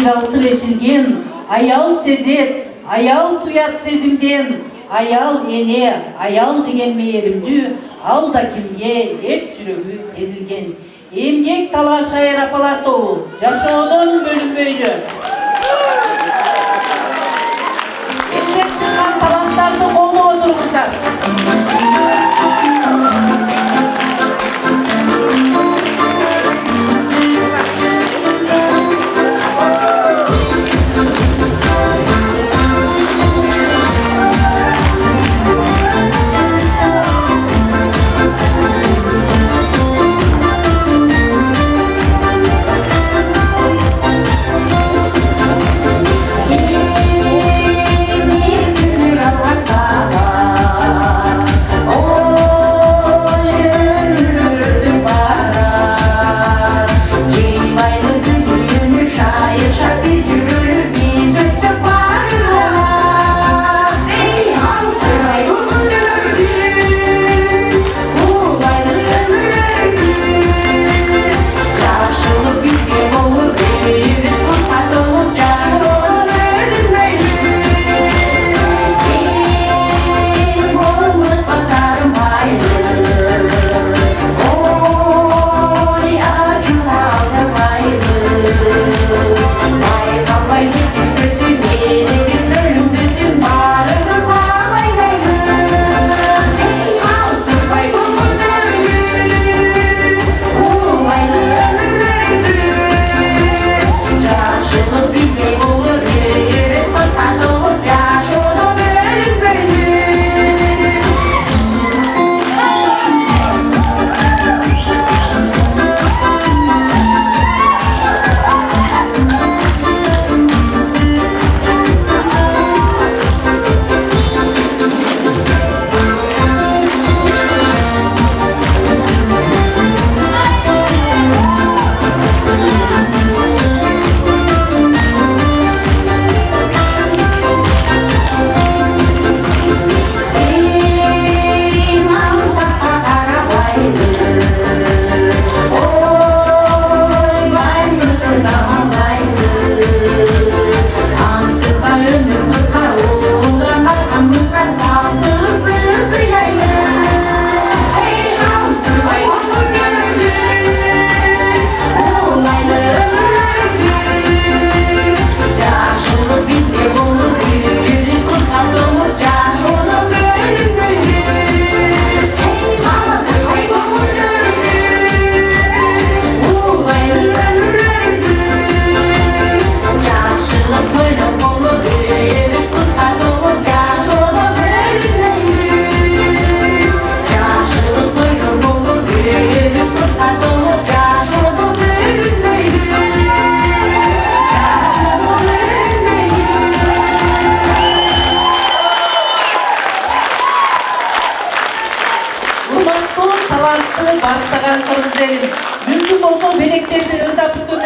altı beşilgen, ayal sezet, ayal tuyat sezimden, ayal ene, ayal degen meyerimdü, al da kimge et жүрөгү ezilgen. Эмгек, талаа, шайыр, апалар тобу. Жашоодон бөлүнбөйлү. Эмгек чыккан таланттарды колдоо тургуздар. Barıktağan kırmızı elim. Mümkün olsa meleklerdi ırda bütün